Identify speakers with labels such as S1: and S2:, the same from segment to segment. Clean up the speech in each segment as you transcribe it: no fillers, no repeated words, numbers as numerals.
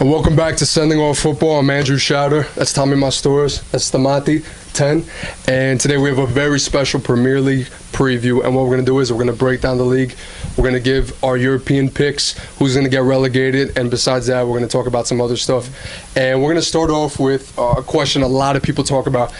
S1: And welcome back to Sending Off Football. I'm Andrew Schauder. That's Tommy Mastores. That's Stamati 10. And today we have a very special Premier League preview. And what we're going to do is we're going to break down the league. We're going to give our European picks, who's going to get relegated. And besides that, we're going to talk about some other stuff. And we're going to start off with a question a lot of people talk about.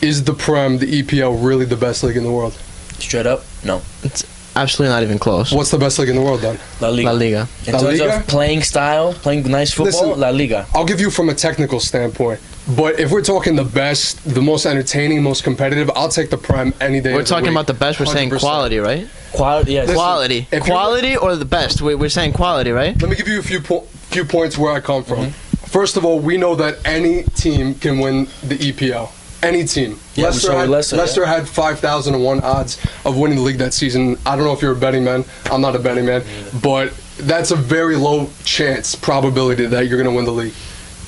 S1: Is the Prem, the EPL, really the best league in the world?
S2: Straight up, no.
S3: It's absolutely not even close.
S1: What's the best league in the world then?
S2: La Liga.
S3: La Liga.
S2: In
S1: La
S2: terms
S1: Liga?
S2: of playing style, playing nice football,
S1: Listen,
S2: La Liga.
S1: I'll give you from a technical standpoint. But if we're talking the best, the most entertaining, most competitive, I'll take the Prem any day.
S3: We're talking about the best. We're saying
S1: 100%.
S3: quality, right?
S2: Quality, yes.
S1: Listen,
S3: Quality.
S1: if
S3: Quality or the best? We're saying quality, right?
S1: Let me give you a few points where I come from. First of all, we know that any team can win the EPL. Any team.
S2: Yeah,
S1: Leicester had 5,001 odds of winning the league that season. I don't know if you're a betting man. I'm not a betting man. But that's a very low chance probability that you're going to win the league.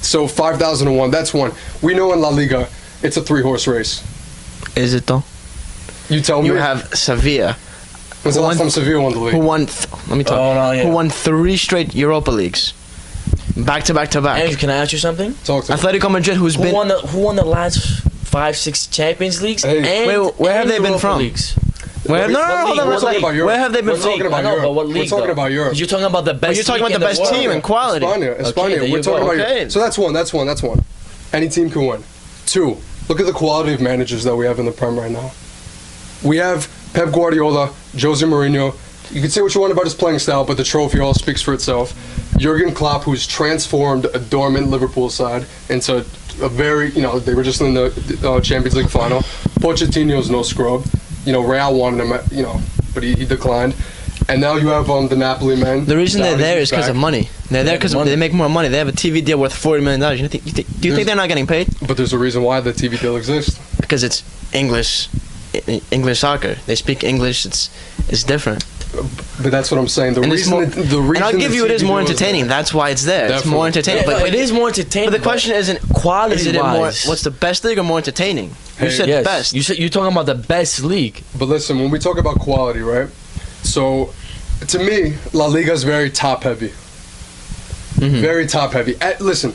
S1: So 5,001, that's one. We know in La Liga, it's a three-horse race.
S3: Is it though?
S1: You tell me.
S3: You have Sevilla.
S1: When's the last time Sevilla won the league?
S3: Who won? Let me talk.
S2: Oh, no, yeah.
S3: Who won 3 straight Europa Leagues, back to back to back.
S2: Andrew, can I ask you something?
S1: Talk to me.
S3: Atletico Madrid, who
S2: won the last 5-6 Champions Leagues?
S1: Hey.
S2: And,
S3: Where have
S2: and
S3: they been
S2: Europa
S3: from?
S2: Leagues.
S3: Where? No,
S2: What
S3: hold
S2: league?
S3: on.
S1: We're talking about Europe.
S3: Where have they been
S1: We're talking
S3: from?
S1: about
S2: I know,
S1: Europe.
S2: but what league,
S1: We're talking
S2: though?
S1: about Europe.
S2: You're talking about the best.
S3: You're talking
S2: league
S3: about the
S2: in
S3: best
S2: world.
S3: team in quality.
S1: España.
S2: there
S1: We're
S2: you
S1: talking
S2: go.
S1: about
S3: Okay.
S1: Europe. So that's one. Any team can win. 2, look at the quality of managers that we have in the Prem right now. We have Pep Guardiola, Jose Mourinho. You can say what you want about his playing style, but the trophy all speaks for itself. Jurgen Klopp, who's transformed a dormant Liverpool side into a very, they were just in the Champions League final. Pochettino's no scrub. Real wanted him, but he declined. And now you have the Napoli men.
S3: The reason they're
S1: Downey,
S3: there
S1: he's
S3: is because
S1: back.
S3: of money. They're there because they make more money. They have a TV deal worth $40 million. Do you think they're not getting paid?
S1: But there's a reason why the TV deal exists.
S3: Because it's English soccer. They speak English. It's different.
S1: But that's what I'm saying. The
S3: And
S1: reason,
S3: and I'll give you it is more entertaining.
S1: There.
S3: That's why it's there. It's
S1: Definitely.
S3: more entertaining.
S2: Yeah,
S3: but
S2: it is more entertaining.
S3: But the question isn't
S2: quality
S3: is it more?
S2: wise.
S3: What's the best league or more entertaining? You
S1: Hey,
S3: said
S2: Yes.
S3: best.
S2: You're talking about the best league.
S1: But listen, when we talk about quality, right? So, to me, La Liga is very top heavy. Very top heavy. Listen,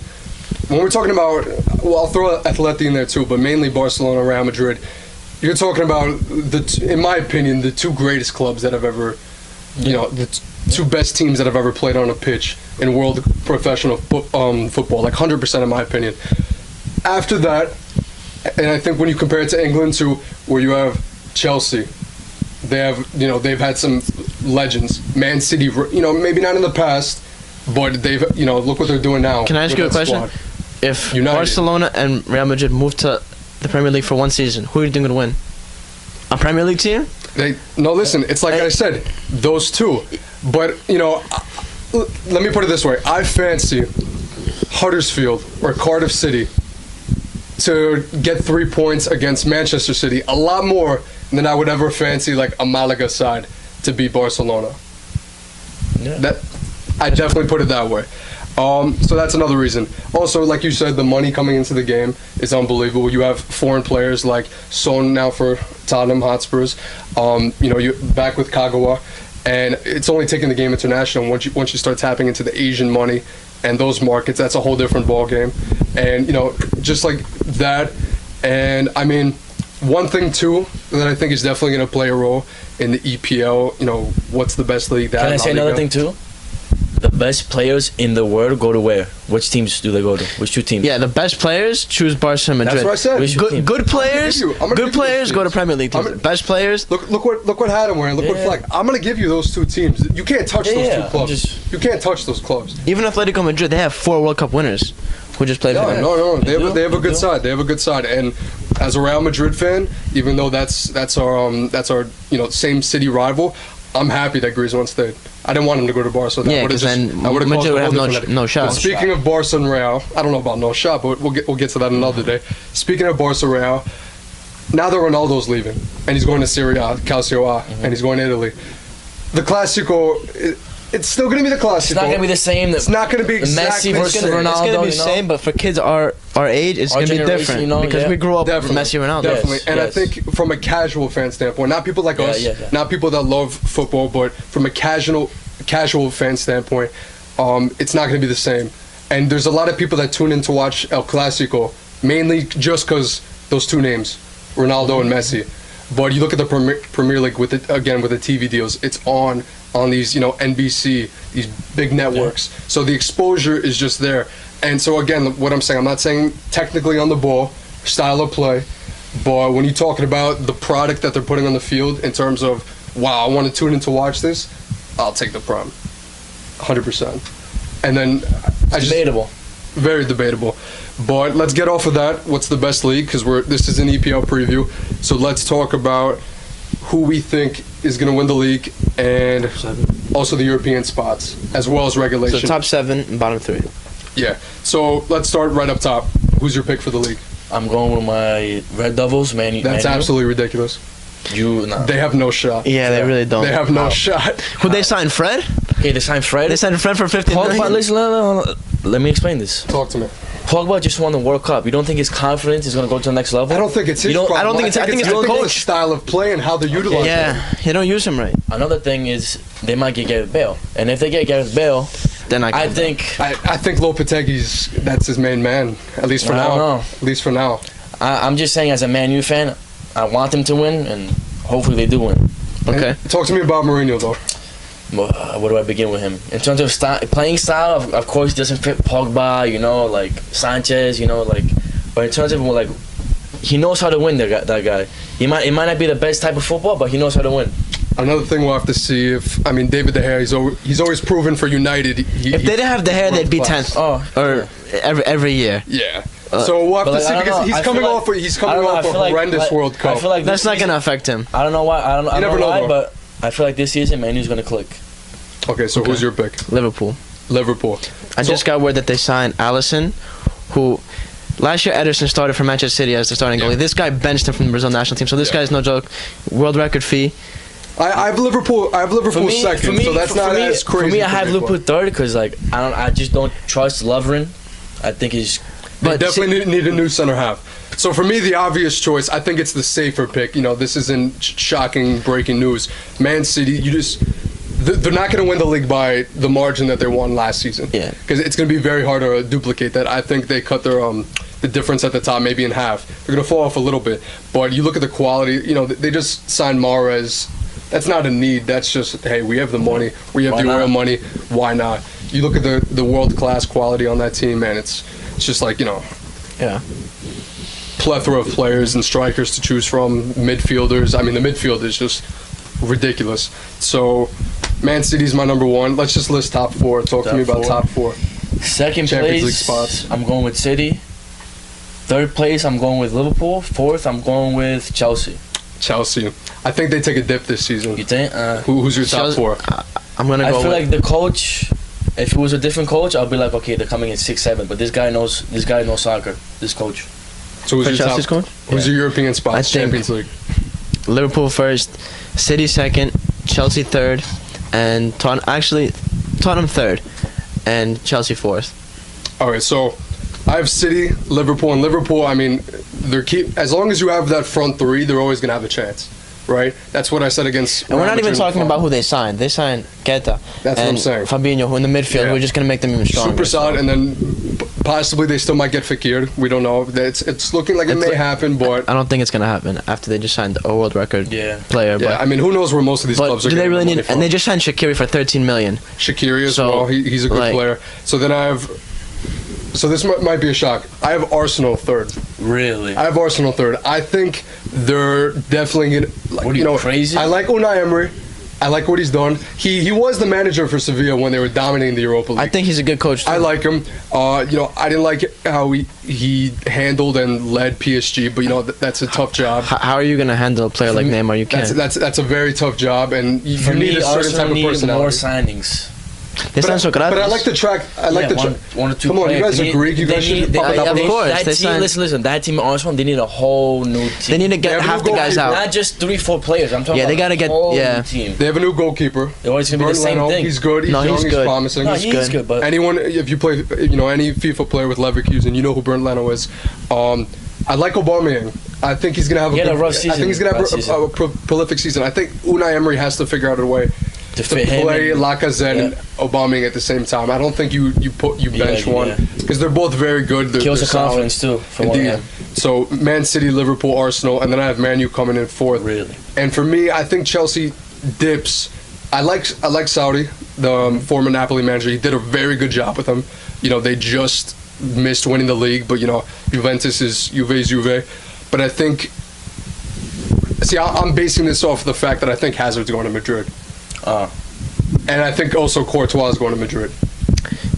S1: when we're talking about, well, I'll throw Atleti in there too, but mainly Barcelona, Real Madrid. You're talking about in my opinion, the 2 greatest clubs that have ever, the 2 best teams that have ever played on a pitch in world professional football. Like 100% in my opinion. After that, and I think when you compare it to England, to where you have Chelsea. They have, they've had some legends. Man City, maybe not in the past, but they've, look what they're doing now.
S3: Can I ask
S1: with
S3: you a
S1: that
S3: question?
S1: squad.
S3: If
S1: United.
S3: Barcelona and Real Madrid move to the Premier League for one season, who do you think would win? A Premier League team?
S1: Listen, it's like I said, those 2. But, let me put it this way. I fancy Huddersfield or Cardiff City to get 3 points against Manchester City a lot more than I would ever fancy like a Malaga side to beat Barcelona.
S2: Yeah.
S1: I definitely put it that way. So that's another reason. Also, like you said, the money coming into the game is unbelievable. You have foreign players like Son now for Tottenham Hotspurs. You're back with Kagawa, and it's only taking the game international. Once you start tapping into the Asian money and those markets, that's a whole different ball game. And just like that. And I mean, one thing too that I think is definitely going to play a role in the EPL. What's the best league?
S2: Can I say another thing too? The best players in the world go to where? Which teams do they go to? Which 2 teams?
S3: Yeah, the best players choose Barca and Madrid.
S1: That's what I said.
S2: Which team?
S3: Good players.
S1: I'm gonna give you those
S3: Go to
S1: teams.
S3: Premier League teams. Best players.
S1: Look what hat I'm wearing. Look what
S2: Yeah.
S1: flag. I'm gonna give you those 2 teams. You can't touch those 2
S2: I'm
S1: clubs. You can't touch those clubs.
S3: Even Atletico Madrid, they have 4 World Cup winners who just played for them.
S1: No. They
S2: do.
S1: have a good
S2: They do.
S1: side. They have a good side. And as a Real Madrid fan, even though that's our same city rival, I'm happy that Griezmann stayed. I didn't want him to go to Barca. That
S3: Yeah,
S1: would've
S3: because then
S1: that would've
S3: Madrid
S1: caused
S3: would
S1: a
S3: have
S1: whole different
S3: no
S1: headache.
S3: shot.
S1: But speaking of Barca and Real, I don't know about no shot, but we'll get to that another day. Speaking of Barca Real, now that Ronaldo's leaving and he's going to Serie A, Calcio A, and he's going to Italy, the Classico, it's still going to be the Classico.
S2: It's not gonna be the same.
S1: It's not going to be exactly
S2: Messi
S1: the
S2: versus
S1: same.
S2: Ronaldo.
S3: It's gonna be the
S2: you know?
S3: same, but for kids our age, it's
S2: Our
S3: gonna be
S2: generation,
S3: different because we grew up with
S1: Definitely.
S3: Messi, Ronaldo.
S1: Definitely,
S2: Yes,
S1: and
S2: yes.
S1: I think from a casual fan standpoint, not people like us,
S2: yeah.
S1: not people that love football, but from a casual fan standpoint, it's not going to be the same. And there's a lot of people that tune in to watch El Clasico, mainly just because those two names, Ronaldo and Messi. But you look at the Premier League with it again with the TV deals, it's on these NBC, these big networks. Yeah. So the exposure is just there. And so again, what I'm saying, I'm not saying technically on the ball, style of play, but when you're talking about the product that they're putting on the field in terms of, wow, I want to tune in to watch this, I'll take the Prem, 100%. And then
S2: debatable,
S1: very debatable. But let's get off of that. What's the best league? Because this is an EPL preview, so let's talk about who we think is going to win the league and also the European spots as well as regulation.
S3: So top 7 and bottom 3.
S1: Yeah. So let's start right up top. Who's your pick for the league?
S2: I'm going with my Red Devils, Man.
S1: That's absolutely ridiculous. They have no shot.
S3: Yeah, they really don't.
S1: They have no shot.
S3: Who they signed? Fred?
S2: Okay, they signed Fred.
S3: They signed Fred for 50 million.
S2: Listen, let me explain this.
S1: Talk to me.
S2: Pogba just won the World Cup. You don't think his confidence is going to go to the next level?
S1: I don't think it's his problem.
S3: I don't think it's the coach
S1: style of play and how they're utilizing him.
S3: Yeah, they don't use him right.
S2: Another thing is they might get Gareth Bale, and if they get Gareth Bale,
S3: then
S2: I think
S1: Lopetegui's that's his main man. At least for now.
S2: I don't know.
S1: At least for now.
S2: I'm just saying, as a Man U fan, I want them to win, and hopefully they do win.
S3: Okay.
S1: And talk to me about Mourinho though.
S2: Where do I begin with him? In terms of playing style, of course, he doesn't fit Pogba, like Sanchez, But in terms of he knows how to win. That guy. It might not be the best type of football, but he knows how to win.
S1: Another thing we'll have to see David De Gea. He's always proven for United.
S3: If they didn't have De Gea, they'd be 10th. Or every year.
S1: Yeah. So we'll have to see because he's coming off a horrendous World Cup.
S2: I feel like
S3: that's not gonna affect him.
S2: I don't know why. I don't know why,
S1: though.
S2: but I feel like this season Man U's gonna click.
S1: Okay, so who's your pick?
S3: Liverpool.
S1: I
S3: just got word that they signed Alisson, who last year Ederson started for Manchester City as the starting goalie. This guy benched him from the Brazil national team, so this guy's no joke. World record fee.
S1: I have Liverpool. Second, so that's not as crazy.
S2: For me, I have Liverpool third because I just don't trust Lovren. I think he's.
S1: They definitely need a new center half. So for me, the obvious choice, I think it's the safer pick. This isn't shocking breaking news. Man City, they're not going to win the league by the margin that they won last season.
S3: Yeah.
S1: Because it's going to be very hard to duplicate that. I think they cut their the difference at the top maybe in half. They're going to fall off a little bit. But you look at the quality, they just signed Mahrez. That's not a need. That's just, hey, we have the money. We have the oil money. Why not? You look at the world-class quality on that team, man. It's just
S3: yeah.
S1: Plethora of players and strikers to choose from, midfielders. I mean, the midfield is just ridiculous. So, Man City's my number 1. Let's just list top 4. Talk to me about top 4.
S2: Second
S1: Champions
S2: place,
S1: League spots.
S2: I'm going with City. Third place, I'm going with Liverpool. Fourth, I'm going with Chelsea.
S1: I think they take a dip this season.
S2: You think?
S1: Who's your top 4?
S3: I'm gonna go.
S2: I feel like the coach. If it was a different coach, I'll be like, okay, they're coming in 6, 7. But this guy knows soccer. This coach.
S1: So who's your
S3: Chelsea's coach?
S1: Who's your European spots? Champions League.
S3: Liverpool first, City second, Chelsea third, and Tottenham third, and Chelsea fourth.
S1: All right, so I have City, Liverpool, and Liverpool. I mean, as long as you have that front 3, they're always gonna have a chance. Right, that's what I said against.
S3: And we're not even talking about who they signed. They signed Keita.
S1: That's what I'm saying.
S3: Fabinho, who in the midfield, who are just going to make them even stronger.
S1: Super solid, and then possibly they still might get Fekir. We don't know. It's looking like it may happen, but
S3: I don't think it's going to happen after they just signed a world record player.
S1: Yeah,
S3: but,
S1: I mean, who knows where most of these clubs are.
S3: Do they really need?
S1: From.
S3: And they just signed Shaqiri for 13 million.
S1: Shaqiri as well. He's a good player. So then I have. So this might be a shock. I have Arsenal third.
S2: Really?
S1: I have Arsenal third. I think they're definitely going to...
S2: What are you, crazy?
S1: I like Unai Emery. I like what he's done. He was the manager for Sevilla when they were dominating the Europa League.
S3: I think he's a good coach, too.
S1: I like him. I didn't like how he handled and led PSG, but, that's a tough job.
S3: How are you going to handle a player like Neymar? You can't.
S1: That's a very tough job, and you need a certain type of personality.
S2: More signings.
S1: But I like the track.
S2: One or two.
S1: Come on, you guys are Greek. You guys should up it up.
S3: Of course.
S2: Listen. That team, Arsenal, they need a whole new team.
S3: They need to get half the guys out.
S2: Not just 3-4 players. I'm talking.
S3: Yeah, they gotta get. Yeah.
S2: Team.
S1: They have a new goalkeeper.
S2: It's always gonna be the same thing.
S1: He's good. He's young. He's promising.
S2: No, he's good. But
S1: anyone, if you play, any FIFA player with Leverkusen, you know who Bernd Leno is. I like Aubameyang. I think he's gonna have a rough season. I think he's gonna have a prolific season. I think Unai Emery has to figure out a way
S2: To
S1: to
S2: fit him
S1: play
S2: in.
S1: Lacazette and Aubameyang at the same time. I don't think you bench one because they're both very good.
S2: Kills the
S1: they're solid.
S2: confidence too. For one
S1: Indeed.
S2: of them.
S1: So Man City, Liverpool, Arsenal, and then I have Man U coming in fourth.
S2: Really.
S1: And for me, I think Chelsea dips. I like Saudi, the former Napoli manager. He did a very good job with them. You know, they just missed winning the league, but you know, Juventus is Juve's Juve. But I think, see, I'm basing this off the fact that I think Hazard's going to Madrid. And I think also Courtois is going to Madrid.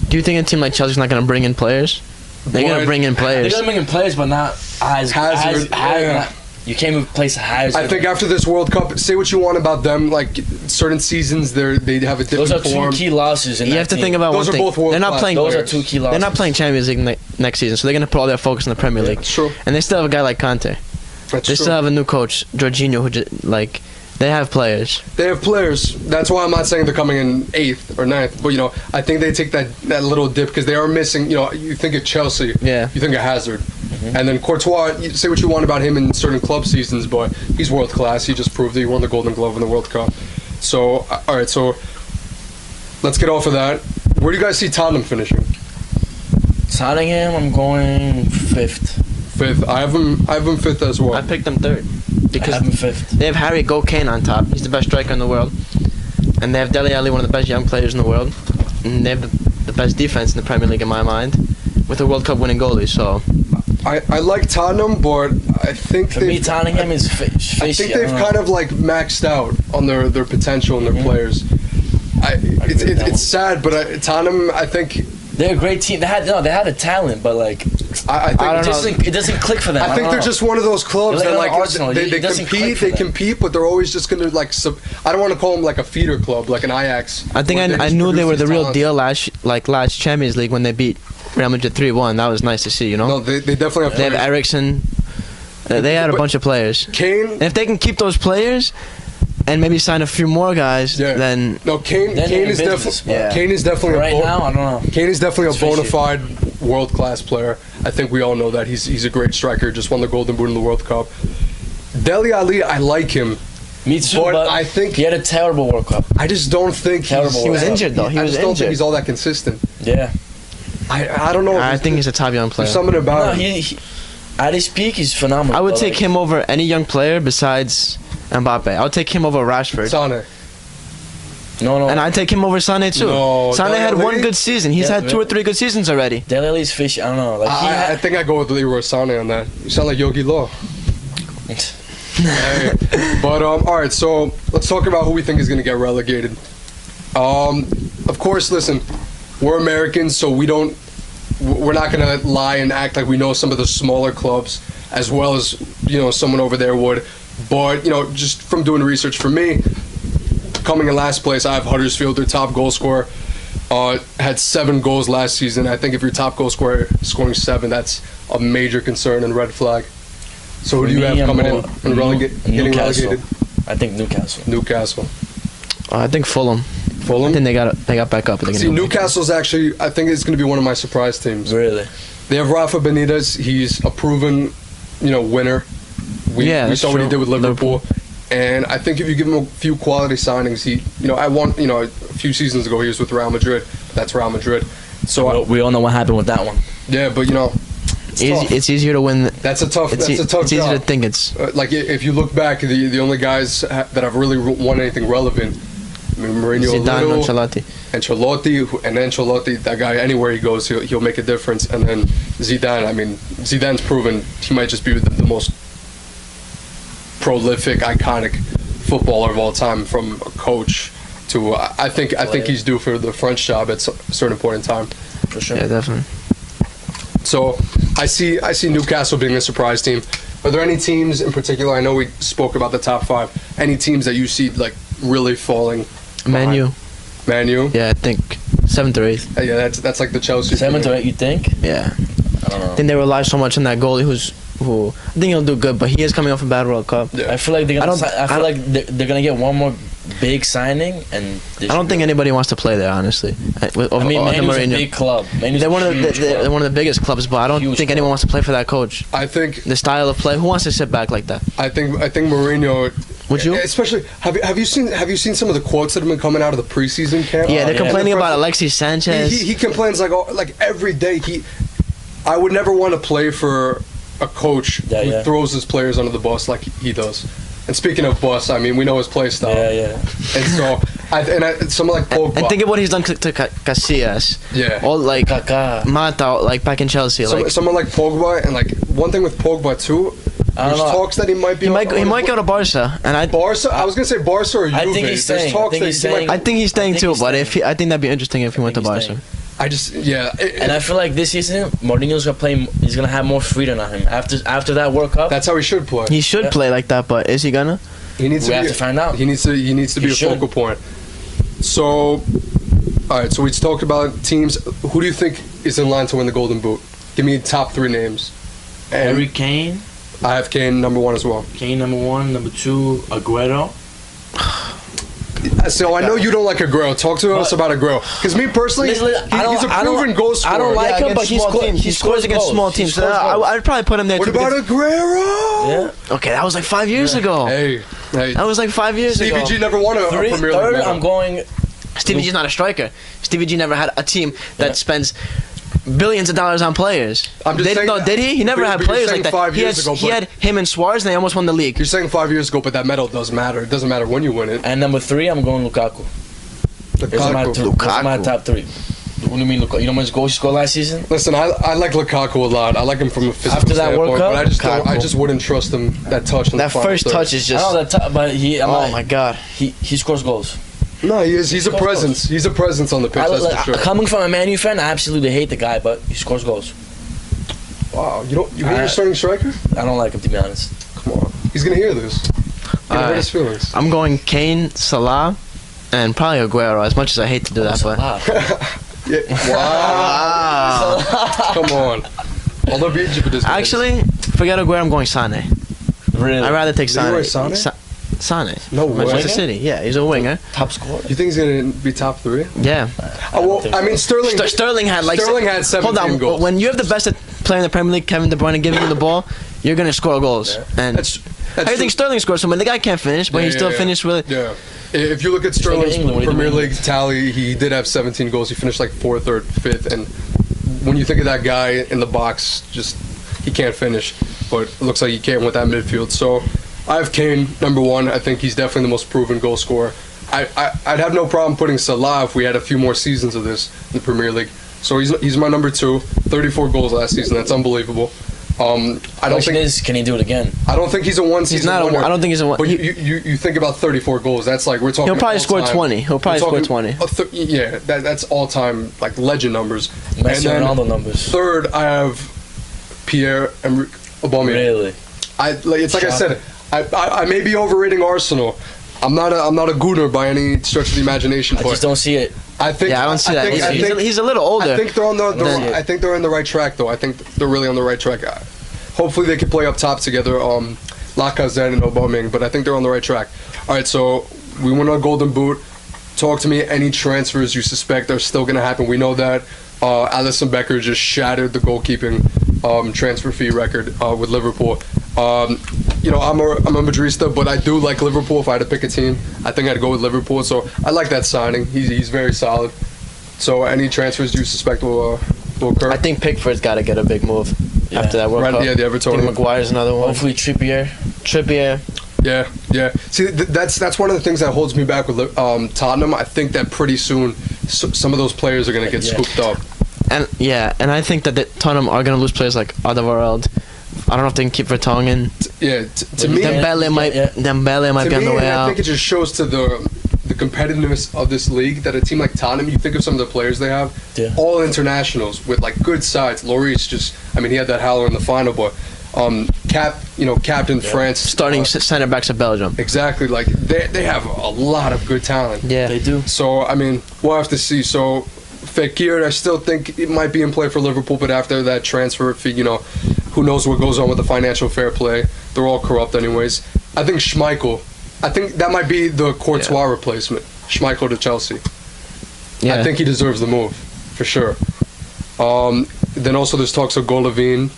S3: Do you think a team like Chelsea's not going to bring in players? They're going to bring in
S2: They're
S3: players.
S2: gonna bring in players, but not as
S1: Hazard, yeah.
S2: You can't replace Hazard.
S1: I think after this World Cup, say what you want about them, like certain seasons they have a different
S2: those are
S1: form.
S2: two key losses. In
S3: You
S2: that
S3: have to
S2: team.
S3: think about
S1: Those
S3: one
S1: are
S3: thing.
S1: both world
S3: They're not
S1: class
S3: playing.
S2: Those are
S1: players.
S2: two key losses.
S3: They're not playing Champions League next season, so they're going to put all their focus in the Premier League.
S1: That's true.
S3: And they still have a guy like Conte.
S1: That's
S3: They
S1: true.
S3: still have a new coach, Jorginho, who like they have players.
S1: They have players. That's why I'm not saying they're coming in 8th or 9th. But, you know, I think they take that little dip because they are missing, you know, you think of Chelsea.
S3: Yeah.
S1: You think of Hazard. And then Courtois, you say what you want about him in certain club seasons, but he's world class. He just proved that he won the Golden Glove in the World Cup. So, all right, so let's get off of that. Where do you guys see Tottenham finishing?
S2: Tottenham, I'm going 5th.
S1: 5th. I have them 5th as well.
S3: I picked them third
S2: I
S3: because
S2: have them 5th.
S3: they have Harry Kane on top. He's the best striker in the world, and they have Dele Alli, one of the best young players in the world, and they have the best defense in the Premier League in my mind, with a World Cup winning goalie. So
S1: I like Tottenham, but I think
S2: For me, Tottenham is fishy.
S1: I think they've kind of like maxed out on their potential and their players. It's sad, but Tottenham, I think
S2: they're a great team. They had a talent, but like
S1: I think
S2: it doesn't click for them.
S1: I think they're just one of those clubs
S2: They're
S1: that
S2: like
S1: like
S2: Arsenal.
S1: they
S2: It doesn't click
S1: compete,
S2: for
S1: they
S2: them.
S1: compete, but they're always just gonna like. I don't want to call them like a feeder club, like an Ajax.
S3: I think
S1: where they
S3: I
S1: just
S3: knew they
S1: produce
S3: were the
S1: these
S3: real
S1: talents.
S3: deal last Champions League when they beat Real Madrid 3-1. That was nice to see, you know.
S1: No, they definitely have.
S3: They have
S1: players.
S3: Ericsson. They had a bunch of players.
S1: Kane.
S3: And if they can keep those players and maybe sign a few more guys,
S1: Yeah.
S3: then
S1: No, Kane.
S2: Then
S1: Kane
S2: they're
S1: is
S2: in business,
S1: definitely.
S3: yeah.
S1: Kane is definitely
S2: right
S1: a
S2: now. I don't know.
S1: Kane is definitely a
S2: It's fishy.
S1: bona fide world class player. I think we all know that he's a great striker. Just won the Golden Boot in the World Cup. Dele Alli, I like him.
S2: Me too.
S1: But
S2: But
S1: I think-
S2: he had a terrible World Cup.
S1: I just don't think
S2: Terrible
S3: he was
S2: World Cup.
S3: injured though. He
S1: I
S3: was
S1: just don't think
S3: injured.
S1: he's all that consistent.
S2: Yeah.
S1: I don't know.
S3: I think he's a top young player.
S1: There's something about
S2: No,
S1: him.
S2: he at his peak, he's phenomenal.
S3: I would
S2: but,
S3: take
S2: like,
S3: him over any young player besides Mbappe. I would take him over Rashford.
S1: Sane.
S2: No.
S3: And I'd take him over Sané too.
S1: No,
S3: Sané had
S1: Dele
S3: one
S1: Alli?
S3: good season. He's
S2: Yeah,
S3: had 2 or 3 good seasons already.
S2: Dele Alli's fish. I don't know. Like
S1: I think I go with Leroy Sané on that. You sound like Yogi Law. Hey. But all right, so let's talk about who we think is going to get relegated. Of course, listen, we're Americans, so we're not going to lie and act like we know some of the smaller clubs as well as someone over there would. But just from doing research for me, coming in last place, I have Huddersfield, their top goal scorer. Had 7 goals last season. I think if your top goal scorer scoring 7, that's a major concern and red flag. So who do you have coming in and getting
S2: Newcastle.
S1: relegated?
S2: I think Newcastle.
S1: Newcastle.
S3: I think Fulham.
S1: Fulham?
S3: I think they got back up.
S1: See, Newcastle's actually, I think it's going to be one of my surprise teams.
S2: Really?
S1: They have Rafa Benitez. He's a proven, winner. We
S3: that's
S1: saw what he
S3: true.
S1: did with Liverpool. And I think if you give him a few quality signings, a few seasons ago he was with Real Madrid. That's Real Madrid. So
S2: We all know what happened with that one.
S1: yeah, but it's tough.
S3: It's easier to win.
S1: That's a tough.
S3: It's
S1: job.
S3: easy to think it's.
S1: Like if you look back, the only guys that have really won anything relevant, Mourinho,
S3: Zidane,
S1: Ancelotti, that guy anywhere he goes, he'll make a difference. And then Zidane, Zidane's proven he might just be the most prolific, iconic footballer of all time, from a coach to I think he's due for the French job at a certain point in time.
S2: For sure.
S3: Yeah, definitely.
S1: So I see Newcastle being a surprise team. Are there any teams in particular? I know we spoke about the top 5. Any teams that you see like really falling?
S3: Man U.
S1: Man U.
S3: Yeah, I think 7th or 8th.
S1: Yeah, that's like the Chelsea.
S2: 7 to 8, you think?
S3: Yeah.
S2: I don't know.
S3: I think they rely so much on that goalie who I think he'll do good, but he is coming off a bad World Cup.
S1: Yeah.
S2: I feel like they're
S3: I
S2: gonna.
S3: don't-
S2: I feel like they're gonna get one more big signing, and
S3: I don't think anybody wants to play there, honestly.
S2: I mean,
S3: under
S2: Manu's a
S3: Mourinho.
S2: big club. Manu's
S3: They're
S2: a
S3: one of
S2: huge
S3: they're
S2: club.
S3: one of the biggest clubs, but I don't
S2: Huge
S3: think
S2: club.
S3: anyone wants to play for that coach.
S1: I think
S3: The style of play, who wants to sit back like that?
S1: Mourinho
S3: Would you?
S1: Especially, have you seen some of the quotes that have been coming out of the preseason camp?
S3: Yeah, they're
S2: yeah.
S3: complaining about Alexis Sanchez.
S1: He complains like every day. I would never want to play for a coach who throws his players under the bus like he does. And speaking of bus, I mean, we know his play style.
S2: Yeah.
S1: And so, someone like Pogba.
S3: And think of what he's done to Casillas.
S1: Yeah.
S3: All like
S2: Kaká.
S3: Mata, like back in Chelsea.
S1: Someone like Pogba, and like one thing with Pogba too. There's talks that he might be.
S3: He might go to Barca, and
S1: Barca. I was gonna say Barca or Juve.
S2: I think he's staying.
S3: I think he's staying too. But I think that'd be interesting if he went to Barca.
S2: And I feel like this season, Mourinho's gonna play. He's gonna have more freedom on him after that World Cup.
S1: That's how he should play.
S3: He should play like that, but is he gonna?
S1: We have
S2: to find out.
S1: He needs to be a focal point. So, all right. So we talked about teams. Who do you think is in line to win the Golden Boot? Give me top 3 names.
S2: Harry Kane.
S1: I have Kane number 1 as well.
S2: Kane number 1, number 2, Aguero.
S1: So I know you don't like Aguero. Talk to us about Aguero. Because me personally, he's a proven goal scorer.
S3: I don't like him, but he scores against small teams. So I'd probably put him there.
S1: What about Aguero?
S2: Yeah.
S3: Okay, that was like 5 years ago.
S1: Hey.
S3: That was like 5 years ago.
S1: Stevie G never won a Premier League
S2: Third,
S1: medal.
S2: I'm going.
S3: Stevie G's not a striker. Stevie G never had a team that spends billions of dollars on players.
S1: I'm just saying.
S3: No, did he? He never had players like that.
S1: 5 years ago,
S3: he had him and Suarez, and they almost won the league.
S1: You're saying 5 years ago, but that medal doesn't matter. It doesn't matter when you win it.
S2: And number 3, I'm going Lukaku. Those are my top 3. What do you mean, Lukaku? You know how much goals he scored last season?
S1: Listen, I like Lukaku a lot. I like him from a physical
S2: After that
S1: standpoint,
S2: World Cup,
S1: but I just wouldn't trust him that touch. In
S3: That
S1: the final
S3: first
S1: third.
S3: touch is just.
S2: I know that, but
S3: Oh my God.
S2: he scores goals.
S1: No, he is. He's a presence. He's a presence on the pitch. That's for sure.
S2: Coming from a Man U fan, I absolutely hate the guy, but he scores goals.
S1: Wow, you hate your starting striker?
S2: I don't like him, to be honest.
S1: Come on, he's gonna hear this. Gonna hurt his feelings.
S3: I'm going Kane, Salah, and probably Aguero. As much as I hate to do that, but.
S1: Yeah. Wow. Come on. All the beat you for this.
S3: Actually, forget Aguero. I'm going Sane.
S2: Really?
S3: I'd rather take Sane.
S1: Sane?
S3: Sane.
S1: No way.
S3: Manchester City. Yeah, he's a winger.
S2: Top scorer.
S1: You think he's gonna be top 3?
S3: Yeah.
S1: I mean, Sterling.
S3: Sterling had like.
S1: Sterling had 17
S3: hold on.
S1: goals.
S3: When you have the best player in the Premier League, Kevin De Bruyne, giving you the ball, you're gonna score goals.
S1: Yeah.
S3: And I think Sterling scores some, and the guy can't finish, but he still finished with.
S1: Yeah. If you look at Sterling's Premier League tally, he did have 17 goals. He finished like 4th or 5th, and when you think of that guy in the box, just he can't finish. But it looks like he can't with that midfield. So I have Kane number 1. I think he's definitely the most proven goal scorer. I'd have no problem putting Salah if we had a few more seasons of this in the Premier League. So he's my number 2. 34 goals last season. That's unbelievable. I don't think
S2: can he do it again?
S1: I don't think he's a one season.
S3: He's not. I don't think he's a one.
S1: But you think about 34 goals. That's like we're talking.
S3: He'll probably score
S1: all-time.
S3: 20. He'll probably score 20.
S1: Yeah, that's all time like legend numbers.
S2: Messi and Ronaldo numbers.
S1: Third, I have Pierre-Emerick Aubameyang.
S2: Really?
S1: It's like I said. I may be overrating Arsenal. I'm not a gooner by any stretch of the imagination.
S2: I just don't see it.
S1: I think.
S3: Yeah, I don't see that. He's a little older.
S1: I think they're on I think they're in the right track though. I think they're really on the right track. Hopefully they can play up top together, Lacazette and Aubameyang. But I think they're on the right track. All right, so we went on Golden Boot. Talk to me. Any transfers you suspect are still going to happen? We know that Alisson Becker just shattered the goalkeeping transfer fee record with Liverpool. You know, I'm a Madrista, but I do like Liverpool. If I had to pick a team, I think I'd go with Liverpool. So I like that signing. He's very solid. So any transfers you suspect will occur?
S3: I think Pickford's got to get a big move after that World Cup.
S1: Yeah, the Everton.
S3: I think Maguire's another one.
S2: Hopefully Trippier.
S1: Yeah. See, that's one of the things that holds me back with Tottenham. I think that pretty soon some of those players are going to get scooped up.
S3: And I think that Tottenham are going to lose players like Alderweireld. I don't know if they can keep Vertonghen.
S1: Yeah, to me,
S3: Dembele might be on the way out.
S1: I think it just shows to the competitiveness of this league that a team like Tottenham, you think of some of the players they have, all internationals with like good sides. Lloris he had that howler in the final, but captain France,
S3: starting center backs of Belgium.
S1: Exactly, like they have a lot of good talent.
S3: Yeah,
S2: they do.
S1: So we'll have to see. So Fekir, I still think it might be in play for Liverpool, but after that transfer fee, who knows what goes on with the financial fair play? They're all corrupt, anyways. I think Schmeichel. I think that might be the Courtois replacement. Schmeichel to Chelsea. Yeah. I think he deserves the move, for sure. Then also there's talks of Golovin.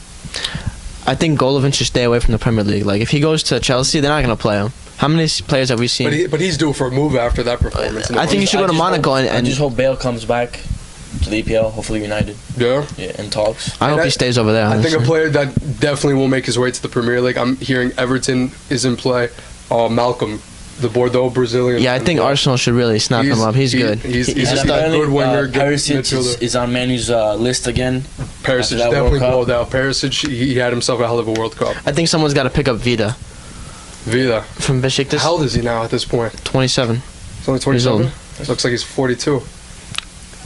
S3: I think Golovin should stay away from the Premier League. Like, if he goes to Chelsea, they're not going to play him. How many players have we seen?
S1: But he's due for a move after that performance.
S3: I think he should go to Monaco
S2: I just hope Bale comes back to the EPL. Hopefully United.
S1: Yeah.
S2: Yeah, and talks.
S3: I hope he stays over there.
S1: I
S3: Honestly.
S1: think a player that definitely will make his way to the Premier League. I'm hearing Everton is in play. Malcolm, the Bordeaux Brazilian.
S3: Yeah, I think Arsenal should really snap him up. He's good.
S1: He's
S2: And
S1: just a
S2: apparently,
S1: good winger, good
S2: Perisic
S1: midfielder.
S2: is on Manu's list again.
S1: Perisic
S2: that
S1: definitely
S2: World Cup.
S1: balled out. Perisic, he had himself a hell of a World Cup.
S3: I think someone's got to pick up Vida
S1: Vida.
S3: from Besiktas.
S1: How old is he now at this point?
S3: 27.
S1: He's only 27? Looks like he's 42.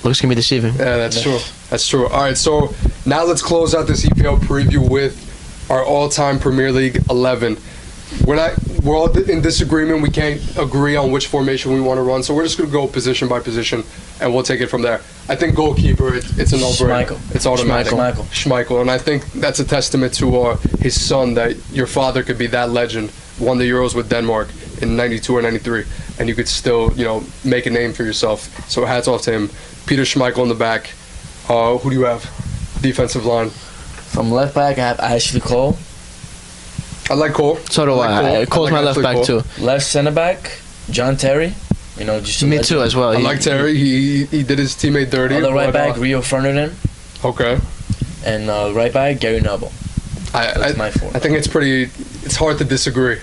S3: Looks can be deceiving.
S1: Yeah, that's true. That's true. All right, so now let's close out this EPL preview with our all-time Premier League 11. We're all in disagreement. We can't agree on which formation we want to run, so we're just going to go position by position, and we'll take it from there. I think goalkeeper, it's a no-brainer.
S2: Schmeichel.
S1: It's automatic.
S2: Schmeichel.
S1: And I think that's a testament to his son, that your father could be that legend, won the Euros with Denmark in 92 or 93, and you could still, make a name for yourself. So hats off to him. Peter Schmeichel in the back. Who do you have? Defensive line.
S2: From left back, I have Ashley Cole.
S1: I like Cole.
S3: So do I. Cole's my left back too.
S2: Left center back, John Terry. Just
S3: Me too as well.
S1: I like Terry. He did his teammate dirty.
S2: Other right back, Rio Ferdinand.
S1: Okay.
S2: And right back, Gary Neville. That's my four.
S1: I think it's hard to disagree.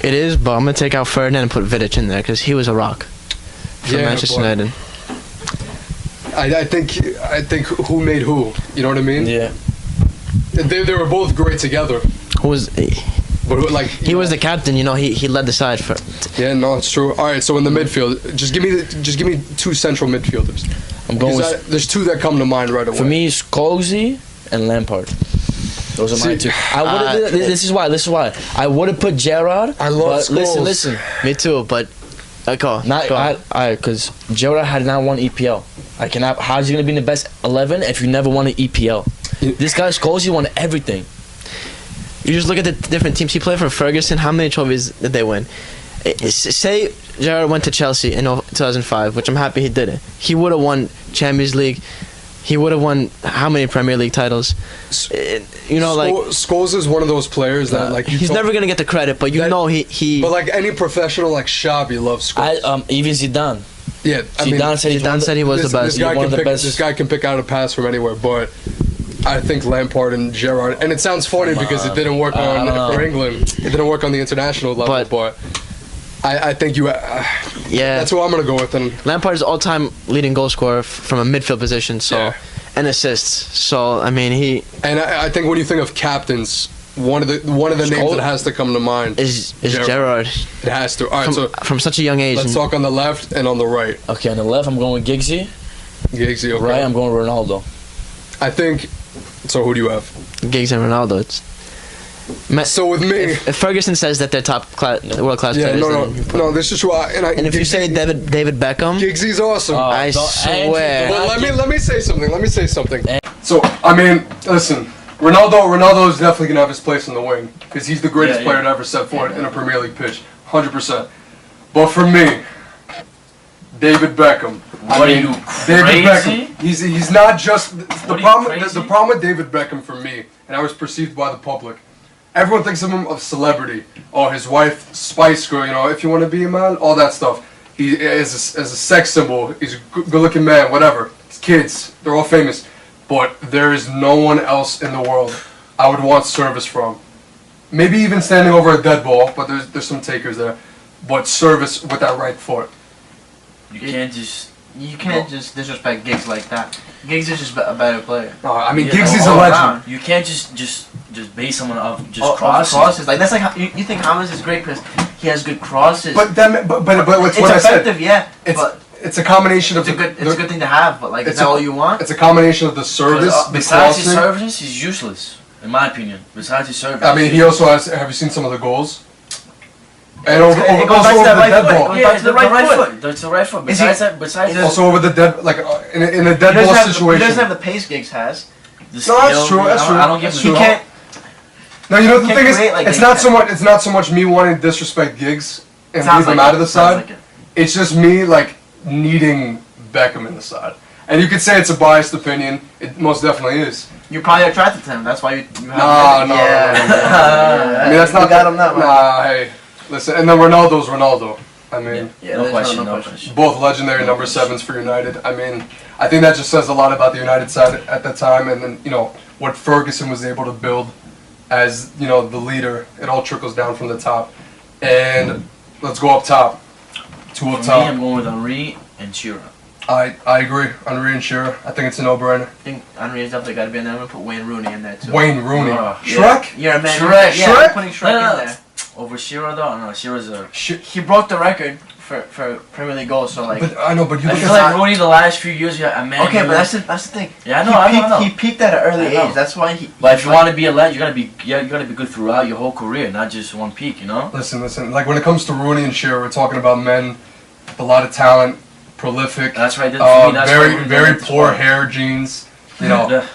S3: It is, but I'm gonna take out Ferdinand and put Vidic in there because he was a rock for Manchester United.
S1: I think who made who? You know what I mean?
S2: Yeah.
S1: They were both great together.
S3: Who was?
S1: But
S3: he was the captain. He led the side for.
S1: Yeah, no, it's true. All right, so in the midfield, just give me two central midfielders.
S2: I'm going with.
S1: There's two that come to mind right away.
S2: For me, Skolzy and Lampard. Those are my two. This is why. I would have put Gerrard.
S1: I love Scholes.
S2: Listen.
S3: Me too, but
S2: because Gerrard had not won EPL. I cannot. How's he gonna be in the best 11 if you never won an EPL? This guy Scholes, won everything.
S3: You just look at the different teams he played for. Ferguson, how many trophies did they win? Say Gerrard went to Chelsea in 2005, which I'm happy he did it. He would have won Champions League. He would have won how many Premier League titles?
S1: Scholes is one of those players that
S3: he's never gonna get the credit, but he.
S1: But like any professional like Xabi loves Scholes.
S2: Even Zidane.
S1: Yeah,
S3: Zidane said he was the best.
S1: This guy can pick out a pass from anywhere, but I think Lampard and Gerrard. And it sounds funny because it didn't work for England. It didn't work on the international level, but I think you. That's who I'm gonna go with. And
S3: Lampard's all-time leading goal scorer from a midfield position, and assists. So I mean he.
S1: And I think when you think of captains, one of the names that has to come to mind
S3: is Gerrard.
S1: It has to. All right,
S3: from such a young age.
S1: Let's talk on the left and on the right.
S2: Okay, on the left I'm going with Giggsy.
S1: Giggsy, okay.
S2: Right, I'm going with Ronaldo.
S1: I think. So who do you have?
S3: Giggs and Ronaldo.
S1: So with me,
S3: if Ferguson says that they're world class players,
S1: no, this is why.
S3: And if you say David Beckham,
S1: Giggsy's awesome.
S3: I swear.
S1: But let me say something. So I mean, listen, Ronaldo is definitely gonna have his place in the wing because he's the greatest player to ever step forward in a Premier League pitch, 100%. But for me, David Beckham.
S2: David
S1: Beckham. He's not just the problem. The problem with David Beckham for me, and I was perceived by the public. Everyone thinks of him as celebrity. Oh, his wife, Spice Girl. If you want to be a man, all that stuff. He is as a sex symbol. He's a good-looking man. Whatever. His kids, they're all famous. But there is no one else in the world I would want service from. Maybe even standing over a dead ball, but there's some takers there. But service with that right foot.
S4: You can't just disrespect Giggs like that. Giggs is just a better player.
S1: No, I mean Giggs is a legend.
S2: You can't just base someone off
S4: crosses. Like that's like you think Hamas is great because he has good crosses.
S1: But what's
S4: it's
S1: what
S4: effective,
S1: I said. It's a combination of
S4: it's a good thing to have, but like is that all you want?
S1: It's a combination of the service.
S2: Besides his service, he's useless, in my opinion. Besides his service.
S1: I mean, he also has. Have you seen some of the goals? And also
S4: over
S1: the dead ball.
S4: Yeah, it's the right foot.
S2: That's the right foot. Besides
S1: also over the dead, in a dead ball situation.
S4: He doesn't have the pace Giggs has.
S1: No, that's true.
S2: I don't give
S1: him. He can't. No, the thing is, it's not so much me wanting to disrespect Giggs and leave him out of the side. It's just me needing Beckham in the side. And you could say it's a biased opinion. It most definitely is.
S4: You're probably attracted to him. That's why you have.
S1: No. I mean, that's not.
S4: You got him that way.
S1: Nah, hey. Listen, and then Ronaldo's Ronaldo. I mean,
S2: Yeah, no
S4: there's
S2: question,
S4: no
S2: no
S4: question.
S2: question.
S1: both legendary number 7s for United. I mean, I think that just says a lot about the United side at that time, and then what Ferguson was able to build as the leader. It all trickles down from the top. And let's go up top. Two up
S2: For me,
S1: top.
S2: I'm going with Henry and Shearer.
S1: I agree. Henry and Shearer. I think it's a no-brainer.
S4: I think Henry is definitely got to be in there. I'm gonna put Wayne Rooney in there too.
S1: Wayne Rooney.
S2: Shrek?
S4: You're a man.
S2: Shrek.
S4: Yeah,
S1: Shrek?
S4: I'm putting Shrek in there.
S2: Over Shearer though? No, Shearer's a...
S4: He broke the record for Premier League goals. So like.
S1: But I know, but you
S2: I
S1: look
S2: feel
S1: at
S2: like Rooney the last few years, yeah, man.
S4: Okay, but that's the thing.
S2: Yeah, I know.
S4: He peaked at an early
S2: I know.
S4: age. That's why he.
S2: But if you want to be a legend, you gotta be good throughout your whole career, not just one peak,
S1: Listen. Like when it comes to Rooney and Shearer, we're talking about men with a lot of talent, prolific.
S2: That's right. For me, that's
S1: very
S2: why
S1: very
S2: Rooney's
S1: poor
S2: one.
S1: hair genes.
S2: Yeah.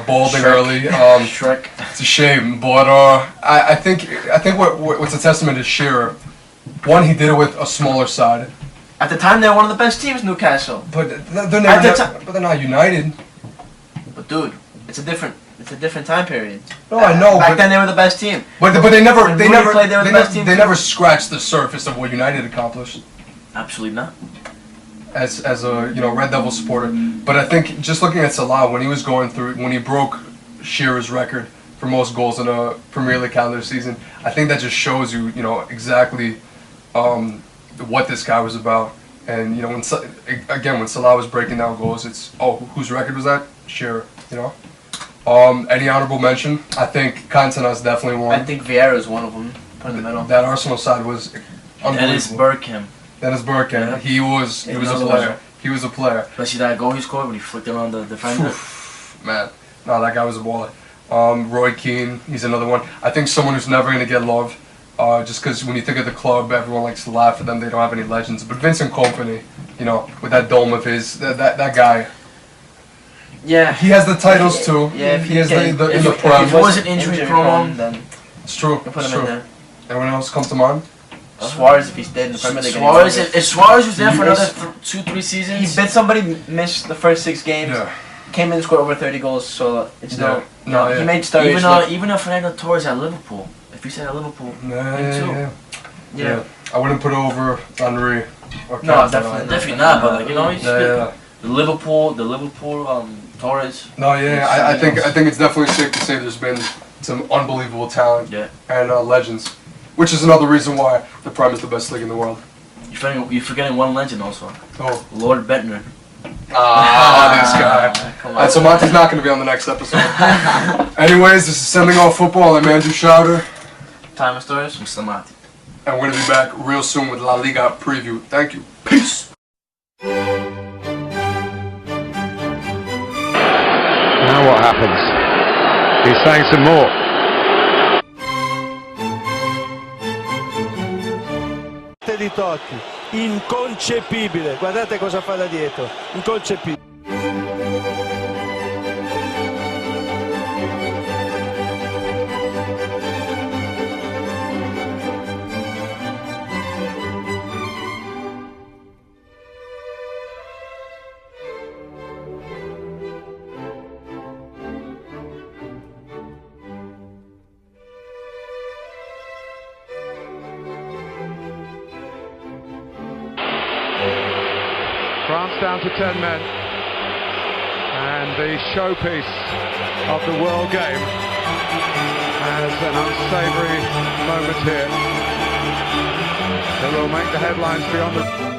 S1: Balding
S2: Shrek.
S1: early.
S2: Shrek.
S1: It's a shame, but I think what's a testament to Shearer. One, he did it with a smaller side,
S4: At the time, they were one of the best teams, Newcastle.
S1: but
S4: At the
S1: but they're not United.
S4: But dude, it's a different time period.
S1: No, I know,
S4: Back
S1: but
S4: then they were the best team.
S1: but they never
S4: When
S1: they
S4: Rooney
S1: never
S4: played, they were the best team
S1: they
S4: too.
S1: never scratched the surface of what United accomplished
S2: Absolutely not.
S1: as a Red Devil supporter. But I think just looking at Salah when he broke Shearer's record for most goals in a Premier League calendar season, I think that just shows you exactly what this guy was about. And when Salah was breaking down goals, it's whose record was that? Shearer. Any honorable mention? I think Cantona's definitely one.
S4: I think Vieira is one of them. Put in the middle.
S1: That Arsenal side was unbelievable.
S2: Dennis Bergkamp.
S1: Dennis Bergkamp.
S2: Yeah.
S1: He was a
S2: Another
S1: player.
S2: one.
S1: He was a player.
S2: Especially that goal he scored when he flicked it on the defender.
S1: Man, no, that guy was a baller. Roy Keane, he's another one. I think someone who's never gonna get love, just because when you think of the club, everyone likes to laugh at them. They don't have any legends. But Vincent Kompany, with that dome of his, that guy.
S4: Yeah.
S1: He has the titles too.
S4: Yeah, if
S1: he has in the
S2: if
S1: prem.
S2: he wasn't injury prone,
S4: then
S1: It's true.
S4: you put
S1: It's
S4: him in
S1: true.
S4: there.
S1: Anyone else come to mind?
S4: Suarez, if he stayed in the Premier League.
S2: Suarez, if Suarez was there for
S1: Yes.
S2: another 2-3
S4: He
S2: seasons,
S4: bet somebody missed the first 6 games.
S1: Yeah.
S4: Came in and scored over 30 goals, so it's
S1: Yeah.
S4: no.
S1: Yeah.
S4: He made Sturridge.
S2: even though Fernando Torres at Liverpool, if he said at Liverpool,
S1: Yeah.
S4: Yeah.
S1: I wouldn't put over Henry or
S4: No,
S1: Cantona.
S2: definitely not. But he's
S1: Yeah.
S2: the Liverpool Torres.
S1: No, yeah, I think it's definitely safe to say there's been some unbelievable talent
S2: Yeah.
S1: and legends, which is another reason why the Prem is the best league in the world.
S2: You're forgetting one legend also,
S1: Oh,
S2: Lord Bentner.
S1: this guy.
S4: Come
S1: And so Monty's not going to be on the next episode. Anyways, this is Sending Off Football. I'm Andrew Schauder,
S4: Time of stories.
S2: From Samati.
S1: and we're going to be back real soon with La Liga preview. Thank you. Peace.
S5: Now what happens? He's saying some more.
S6: Di Totti, inconcepibile, guardate cosa fa da dietro, inconcepibile.
S5: France down to 10 men. And the showpiece of the World Game has an unsavoury moment here that will make the headlines beyond the...